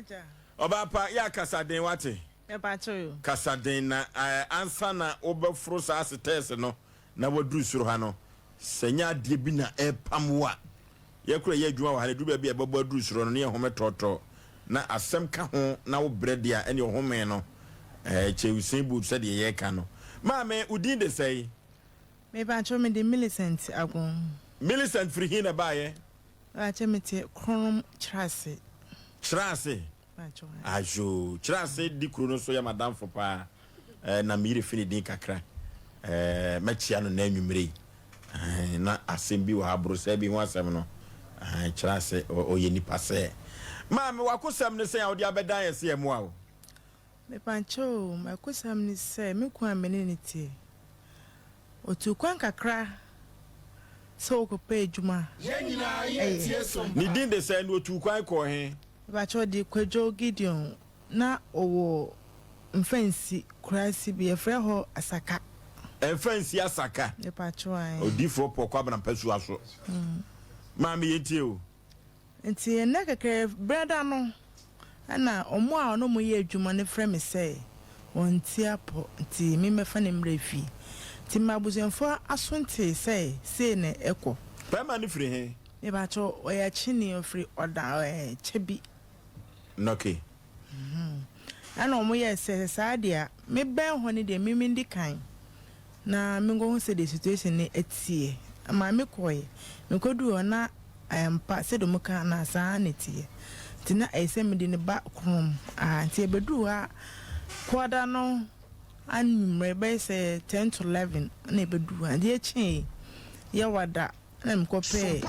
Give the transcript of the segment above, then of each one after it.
Aja. Obapa ya kasaden wate. Ebacho. Kasaden na ansa na obefro sa asetes no na wadu suro ha no. Senya de bi na epamwa. Ye kura ye adwuma wa ha du ba bi e babo adu suro no ne home toto. Na asem ka ho na wo brede a ene home no. Chewusin bu se de ye ka no. Maame udin de sei. Me bacho me de Millicent agon. Millicent free hin na baye. Acha me te krom trase. Trase. Bacho. Ajo, trase di krono so ya madam for pa na mire fini din kakra. Mechia no na nwumre. Na asembi wa abro se bi ho asem no. Trase oye nipa se. Maame wakosam ne se ya odi abedan yesi emu a. Me pancho, makosam ni se me kwa menene tie. Otu kwan kakra so ko pe ejuma. Yenina ye tie SOMPA. Ni din de se no otu kwan ko he. Bacho di kwejo Gideon na owo mfansi Cries bi efre ho asaka. Mfansi asaka. Me pacho ai. Odifo pokwa bana pesu aso. Maame yetie o. Nti ene keke brother no ana omo a no mo ye adwuma ne frɛ me sɛ wonti apo nti me mefa ne mrefi nti mabuzenfo asonte sɛ ne ekɔ Pema ni free he. me ba cho oya chini ofri oda chebi Noke. ana omo ye sɛ saadia me ben ho ne de me ndi kan na me go sɛ the situation ne etie ama me koye me kodu ona ampa sɛ do muka na saa netie tina ese me de ne ba krom nti ebedu ha kwada no anumre be say 10 to 11 na ebedu ha de echi ye wada na mkope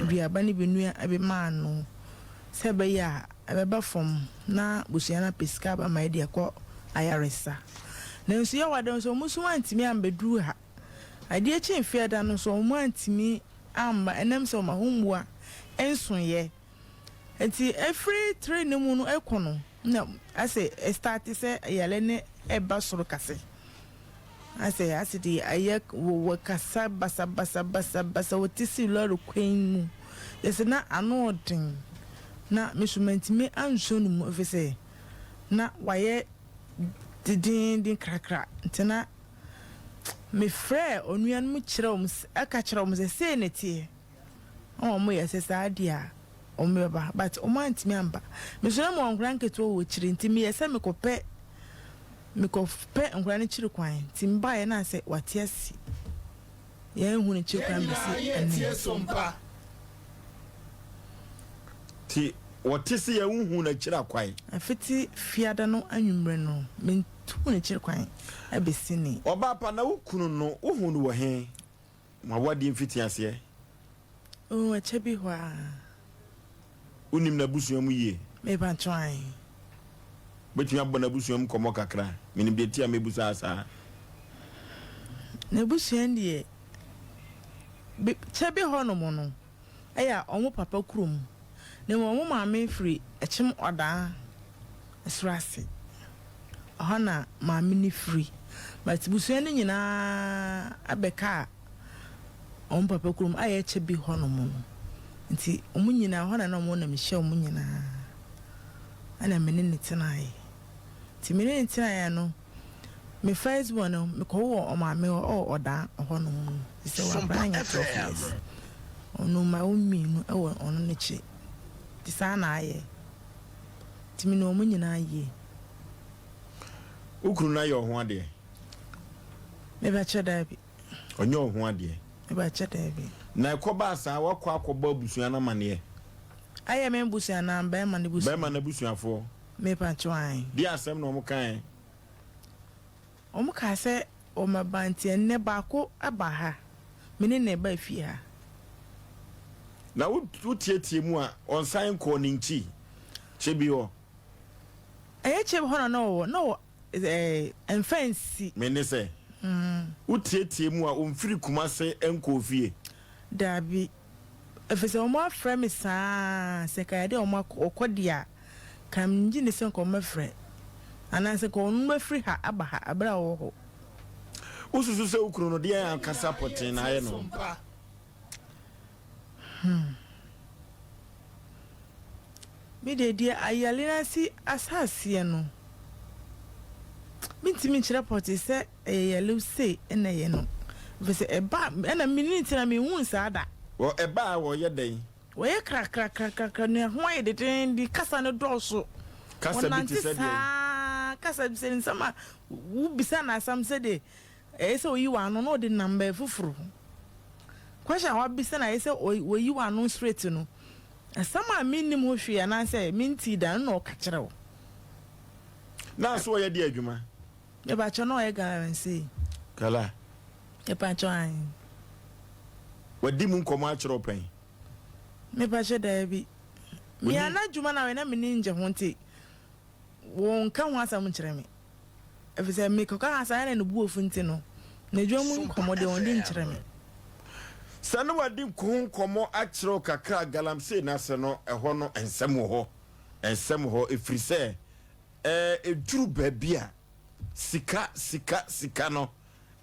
biaba ni benua abe ma no se be ya abeba fom na busia na pesika ba ma de akọ ayaresa na nso ye wada nso musu antimi ambedu ha ade echi fiada no so mu antimi amba enem se ma homwa ensonye enti every 3 ne mu no ekono na ase start se yale ne eba soro kase ase di ayek wo kasa basa wotisi loro kwen mu yese na anodin na measurement me anso no mu efese na waye din krakra ntina me frɛ onuan mu kyerɛ aka kyerɛ se ne tie o mo yese saadia o meba but o man timi amba me so na mo nkran keto wo kyiri ntimi yese me kopɛ nkran kyiri kwan timba ye na se wate asi ye hu ne kyiri kwan besi tie SOMPA Ti wotisi ye hu na kyiri kwan afiti fiada no anwumre no me tu ne kyiri kwan abesi ni oba pa na wukunu no hu no wo he ma wadi mfiti ase o achebi hwa unim na busuam yie me ba try betumi abona busuam komo kakra minim de tia mebusa asa na busuam die chebi ho no mo no eya omo papa kurom na mo maame free echim oda esrase ohana maame ni free but busuam ni nyina abeka omo papa kurom aye chebi ho no mo nti omo nyina ho na mo na me hye omo nyina ana menene tenae ti menene tenae no me first one no me ko wo o ma me o oda ho no mu se wa branya trophies onu ma ummi no e wo onu ne chi ti sa na aye ti me no omo nyina aye ukuru na yo ho ade me ba cheda bi onyo ho ade me ba cheda bi na ekoba asa wakọ akọba busua na mane aye me busua na ba ma ne busua ba ma na busuafo me pa twan di asem no mo kan omo ka se o ma banti ne ba ko aba ha mene ne ba fi ha na wutietie mu a onsan ko ninchi chebi ho aye chebe ho no enfensi mene se wutietie mu a omfiri kumase enkofie dabi efese o ma frɛ me saa se ka de o ma okodia kam nji ne se ko ma frɛ ana se ko no ma free ha aba ha abra wo ho ususu se ukuru no de an kasa potin na ye no me de dia ayalina si asase no mintimi chira poti se yellow say na ye no vese eba na minute na me hu sada wo eba wo ye den wo ye kra ne ho ye de di kasa no doso kasa bi ti se de kasa bi se nsama wo bisa na asam se de se oyi wa no no de number fufuru kwasha wa bisa na se oyi wa no straight no asama minim ho hwe na se minti da no ka kire wo na so ye de adwuma e ba cho no ye guarantee kala e pa cho an wadi mu nkomo a kire open me ba che da bi mi ana dwuma na we na me ninje ho nti won ka ho asam kire me e fi se me ko ka asa na no bu ofu nti no na dwuma mu nkomo de won din kire me sanu wadi nkomo a kire kakra galamsey na se no eho no ensem ho efrise eduru babia sika no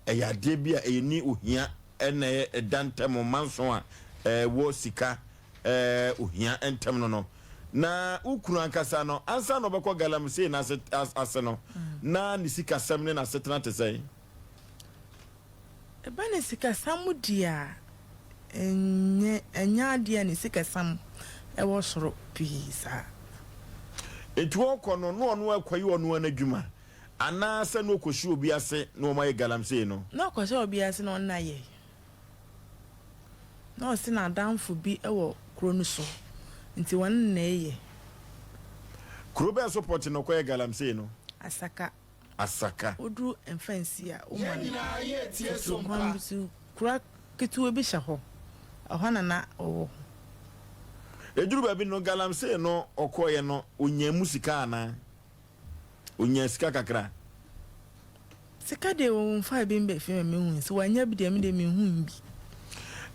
eyade bia eyini ohia ene edantem manso a wo sika ohia entem no na ukuru ankasa no ansa no beko galamsey na ase no na ni sika semne na setena te sei e ba ni sika samudia enya dia ni sika sam e wo soro pisa etu okono no ono akwayi ono anadwuma ana se no koshi obi ase no ma ye galamsey no no koshi obi ase no na ye no si na danfo bi e wo kro no so nti won na ye kro be support no kwa ye galamsey no asaka odu enfensi a o ma na ye tie SOMPA kura kitu obi sha ho ohana na owo ejuru ba bi no galamsey no okoye no onya musika ana onya sika kakra sika de won fa bi mbe fi me hu so wanya bi de me hu bi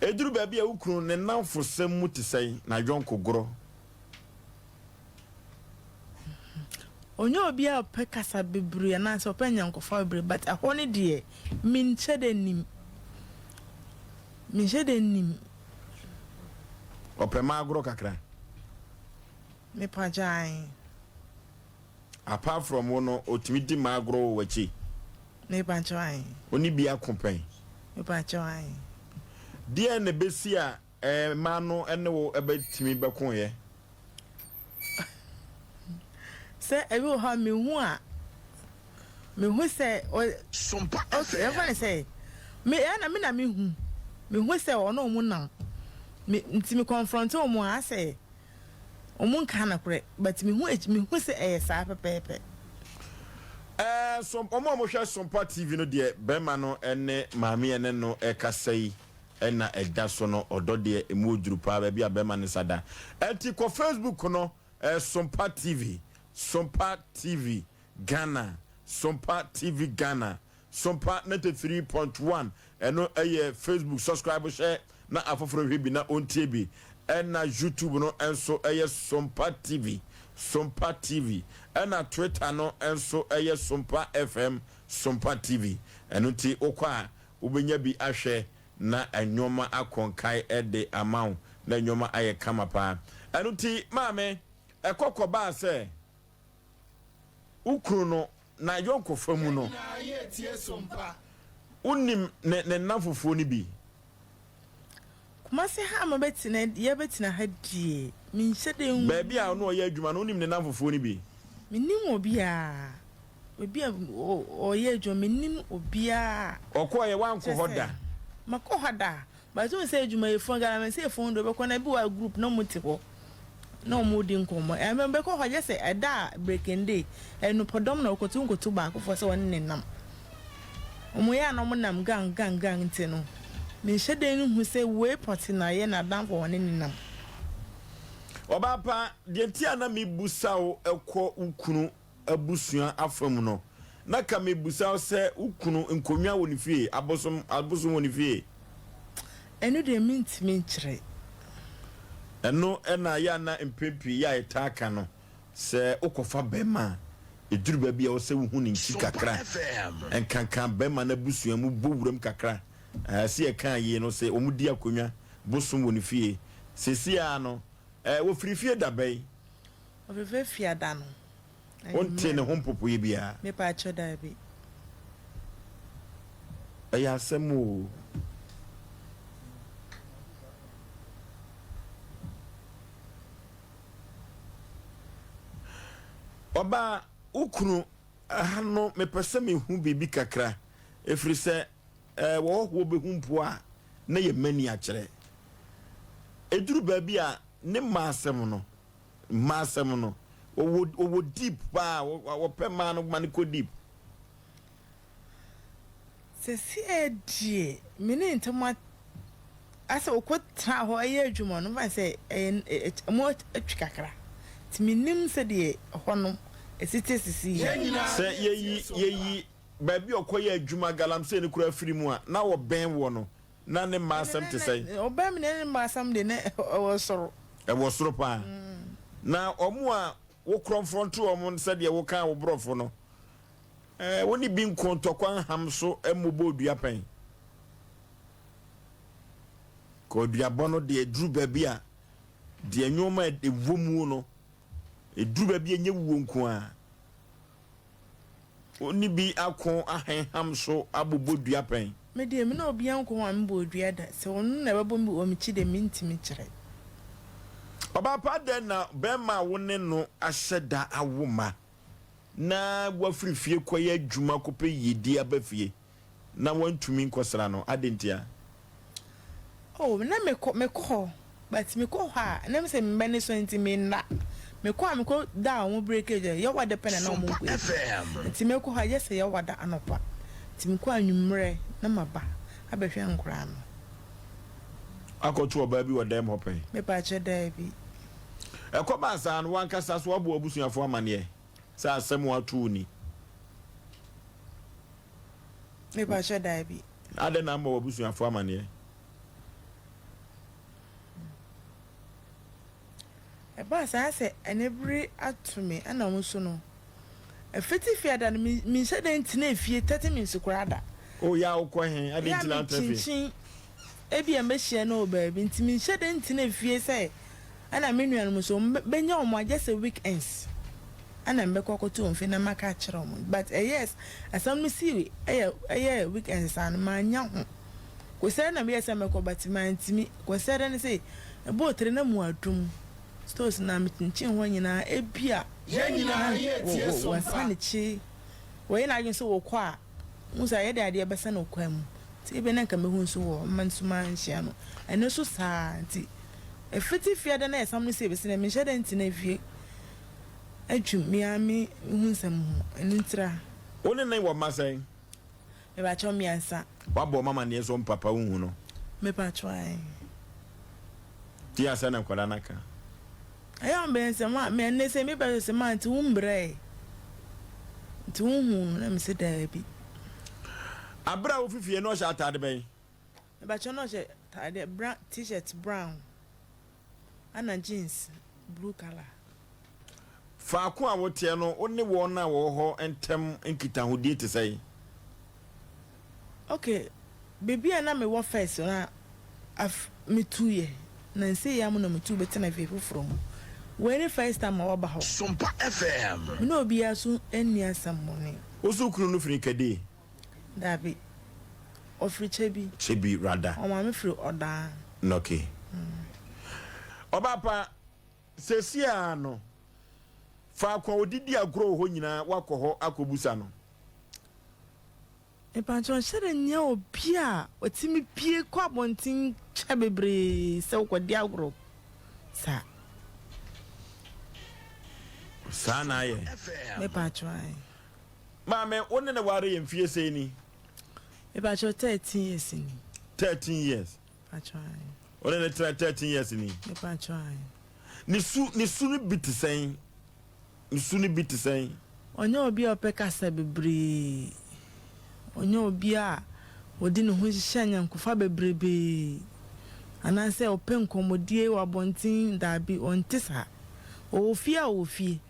ejuru ba bi a ukuru ne nanfo sem mutisai na dwonko goro onyo obi a pe kasa bebru na so pe nyankofa bebru but ahone de min chede nim opema agro kakra me pajai apart from wono otimidi magro wachi me pajai oni bia kompan me pajai dia ne besi a mano ene wo ebetimi bekon ye se ebi o ha me hu se SOMPA okay ever say me na me hu se ono mu nam me ntimi confront o mu ase o mu nka na kure but me hu se sa pepepe so omo hwe SOMPA TV no de bema no ene maami ene no ekasai ena eda so no odo de emu oduru pa ba bia bema ne sada enti ko Facebook no SOMPA TV Ghana SOMPA TV Ghana SOMPA 93.1 eno Facebook subscribe share na afoforo hwe bi na ontie bi ena YouTube no enso SOMPA TV ena Twitter no enso SOMPA FM SOMPA TV eno ti okwa ubenya bi ahwe na anyoma akonkai ede amount na anyoma aye kama pa eno ti maame ekokoba se ukuru no na yonko famu no na ye tie SOMPA unim ne nafufuo ni bi kuma se ha ma betina ye betina ha die min hyede hu ba bia no ye adwuma no unim ne nafufuo ni bi minim obi a o ye adwuma minim obi a okoye wanko hoda mako hoda ba so se adwuma ye fon gara se fon do be ko na bi wa group no muti ho no mo di nkomo me be ko hoje se eda breaking day enu podom na okotu ba ko fo se won nenam omo ya na mo nam gang nti no me hyede nu hu se we poti na ye na dan fo won nenam obapa de ntia na me busao ekọ ukunu abusua afam no na ka me busao se ukunu nkonwa woni fie abosom woni fie enu de mint kire eno ena ya na mpepi ya etaka no se okofa bema eduru ba bia wo se hu ni nti kakra enkankan bema na busua mu bowuram kakra se e kan yi no se omudi akonwa bosom woni fie sesia no wo frifie dabai Ofe fiada no. Wonte ne ho mpopo yi bia. Me pa cho da bi. Aya asemo. Oba ukunu hano mepese me hu bibi kakra efiri se wo be hu mpo a na ye mani a kire eduru ba bi a ne masem no wo deep ba wo pe ma no man ko deep Se si edie me ne ntoma asa okotra ho aye adwuma no ba se mo atwi kakra ti minim se de hono esite sisi se yeyi ba bi okoye adwuma galamse ne kura afiri mu a na wo ben wo no na ne masem te sei obam ne masam de ne wo soro pa na omo a wo confront omo se de wo kan wo brofo no woni bi nkontokwan ham so emobo dua pen ko dua bono de dru ba bi a de nyoma de vomu no eduru ba bi enye wuwo nko a oni bi akon ahenham so abobo dua pen me de me na obi anko wa mbo dua da se wonu na babo mi o mi chi de mintimi kire baba pa de na be ma woni no ahyeda awoma na wafrifie koye adwuma kope yedi abafie na wantumi nkosra no adentia oh na me ko but me ko ha na me se me ne so ntimi na me ko da won breakage ye wada pena na mo ko ti me ko ha ye se ye wada anopa ti me ko anwumre na maba abehwe nkura no akotu oba bi wada em hopen me pa che da bi ekoma san wan kasa so abo abusuafo amane sa asem atu ni me pa che da bi ade na mbo abusuafo amane ba sa se enebri atumi ana mo so no efiti fiada no mi se den tina efie 30 minutes kurada o ya ukọ hen ade tina tafi ebi amehia no ba bi ntimi se den tina efie se ana menua no so benya o mo just weekends ana mbekọ koto mfe na maka kire o mo but yes asam mi si eh weekends an ma nya ho ko se na me yesa mekọ but ma ntimi ko se den se ebo tere na mu adum stores na mitinchi ho nyina ebia nyina tie so wasane chi we na agin so wo kwa musa ye de ade besa no kwa mu ti ebe na nka mehu so wo mansuma nhia no eno so saa ti efiti fia de na esam no se besi na me hye de nti na fie adwum miami hu nsam ho eno ntira one nan wo masen me ba cho miansa wabo mama ne so mpapa hu no me pa cho ai ti asa na kwala naka ayam ben se ma me ne se me ba se ma nti umbre nti hu na me se da bi abra ofifie no sha atade ben me ba cho no she tade brown t-shirt brown ana jeans blue color fa ko a wote no one wo na wo ho entem nkita hodie te sai okay baby na me wo first na me tuye na nse ya mo na me tu betena fefu from when first time I ba ho SOMPA FM me no obi aso eni asamone osukuru no firi kade dabi ofri chebi rada o ma me firi oda okay obapa sesia no fa kwa odidi agro ho nyina wakọ ho akobusa no e pa chon shere nya obi a otimi pie kwa bontin cha bebre se kwodi agro sa na ye me pa chon ma me wonne na ware yemfie sei ni e pa chon 13 years ni 13 years pa chon wonne na 13 years ni me pa chon ni su ni bitisen nsuni bitisen onye obi opeka sa bebre onye obi a odi ne ho hihya nyankofa bebrebe ananse open komodie wa bontin dabi ontisa ofie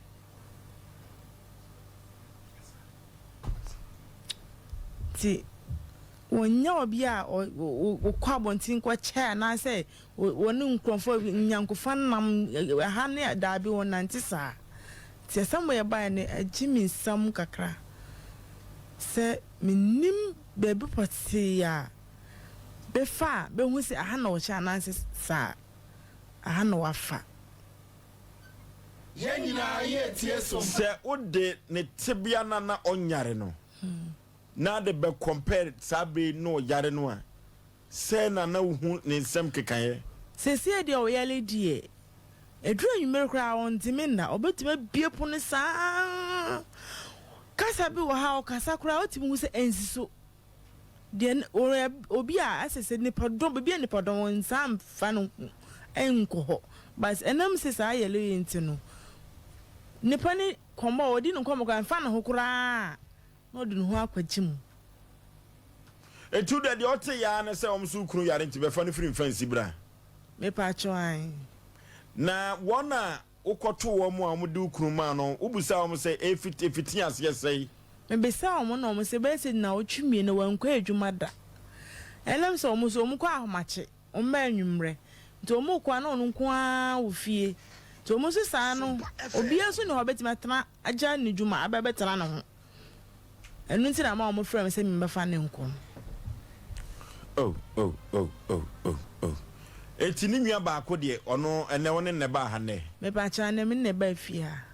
ti wonya obi a okwa bontin kwa cha na se woni nkrofo nyankofa nam ha ne dabi wonantisa Tia somewhere by a Jimmy some kakra. Say me nim baby potty ya. Be far, be who say I no chance, sir. I no wafa. Yenina yet yes Se ode ne tibia na onyare no. Na de be compare sabe no yare no a. Se na hu ne nsem kekaye. Se se de o yale die. Edru anwumere kra won timi na obetuma biepo ne saa. Kasa bi wo ha o kasa kra otimi hu se ensiso. De obi a asese ne podon bia ne podon won sam fa no enko ho. But enam se saa yale yenti no. Nipa ni kombo odi no kombo kan fa na ho kra. No de no ho akwagim. Etu de ote ya na se omsu kunu yare nti be fa no free fancy bra. Me pa choan. Na wona ukoto wo mu amude ukunu ma no ubusa wo se efiti ase sei. Me be sa wo no mo se be se na otwumie no wankwa adwuma da. Elem so mo so mo kwa ahomache. O ma anwumre. Nti o mo kwa na ono nko a wo fie. Nti o mo so sa no obi aso ne hobeti matena agya ne dwuma abebetena ne ho. Enu nti na ma o mo frɛ me se me befa ne nko. Oh. Eti ni nua baako de ono ene woni ne ba ha ne. Me pa cha ne me ne ba fia.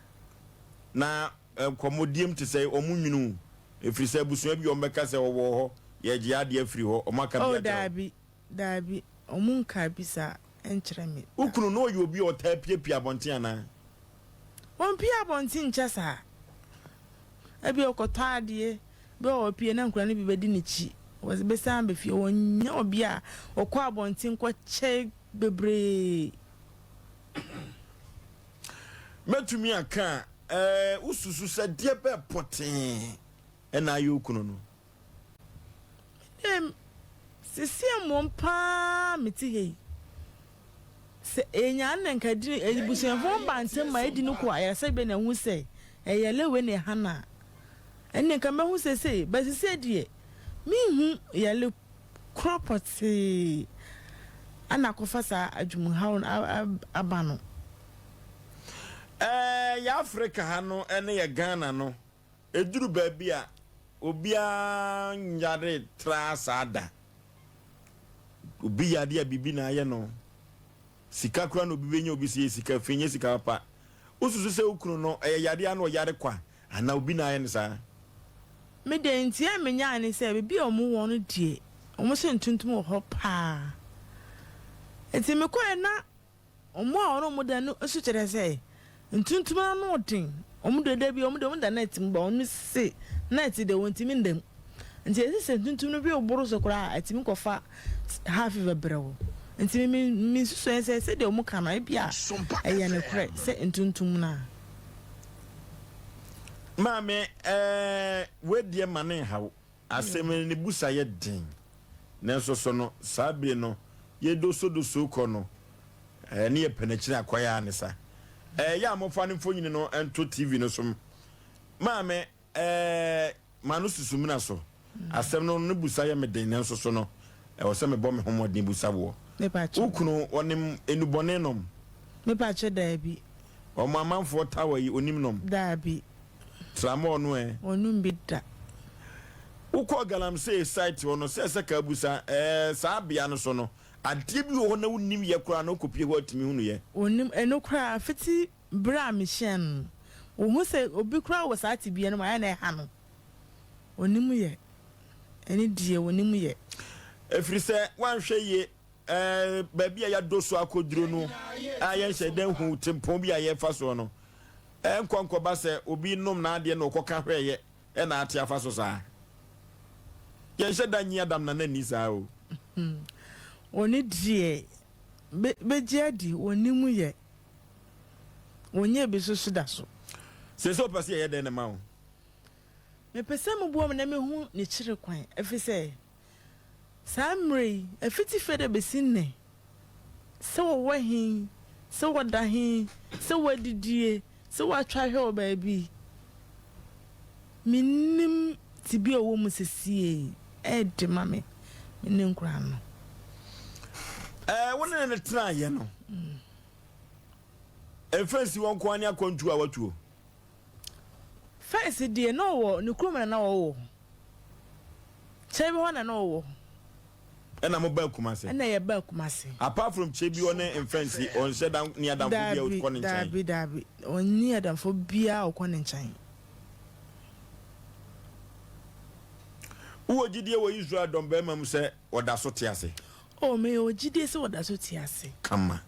Na komodiem te say omunwunu efiri say busua bi ombeka say wo ho ye gye ade afiri ho omaka bi ade. Oh dabi omunka bisa enkyere me. Ukunu no ye obi o ta piepia abonten ana. Won pia abonten nkyesa. Ebi okoto ade be o pie na nkura ne bi bedi ne chi. Was be sam be fie wonya obi a okọ abonten kọ che bebre. Metumi aka ususu se die be poten na ayo kunu no. Sisi amompa meti hei. Se enya nanka di ebusuafo bantem ma edi no kwa ya se be na hu se eyelewe ne hana. Enne ka mehu se ba sisi die mihu yale property ana kofasa adwum hawo abano. Ya Africa ha no ene ye Ghana no eduru ba bia obia nyare trasada obi yade abibi na ye no sika kura no obi benya obi sie sika fenye sika papa ususu se ukunu no yade ano yare kwa ana obi na ye nsa me de ntia menya ne se bia omo won die omo se ntuntum ho pa enti me ko na omo a ono mo da no asu kere se ntuntum anu odin omo de da bi omo da net mba onu se net de wontimi ndem nti ese se ntuntum no bi oboro so kura atimi kofa half of a brew nti mi susu ese de omo kana bia eye ne kure se ntuntum na Mame we die mane hawo asem ne busa ye den nenso so no sabe no ye doso ko no ne ye penechire akoya ne sa ya mofa ne mfonyini no ento TV no so mame manu susumina so asem no ne busa ye me den nenso so no o se me bɔ me homodin busa wo ukunu onim enubone nom me pa che da bi o mamanfo tawa yi onim nom da bi tramo no onum bi da uko galamsey site wono se ka busa sa bia no so no ade bi wo na unim ye kura no kopie ho atimi hunu ye onim eno kura fiti bra mission wo hu se obi kura wo sa ati bia no ma na ha no onim ye eni die onim ye efiri se wanhwe ye ba bia ya doso akoduro no ayen hye den hu tempon bia ye fa so no enkonko ba se obi nom na ade no koka hweye na ate afa so saa ye hye da nyi adam na nani saa o oni die be jadi oni mu ye onye be so da so se so pase ye den na ma o me pese mu bo na me hu ne kire kwan efi se samre efiti fede be sinne se wo wahin se wo dahin se wo didie se wo atwa hwe o ba bi minim tibi owo mu sesie de mame minim kura no wona ne tena ye no efensi won ko ani akontu a watuo First dear no wo no krum na wo. Chebi ho na no wo. Ena mo ba Kumase. Ena ye ba Kumase. Apart from Chebi on influence on said down near down for bia o kon nchan. Dabi. On near down for bia o kon nchan. Wo gidie wo Israel don be mam se oda so te ase. Oh me o gidie se oda so te ase. Kama.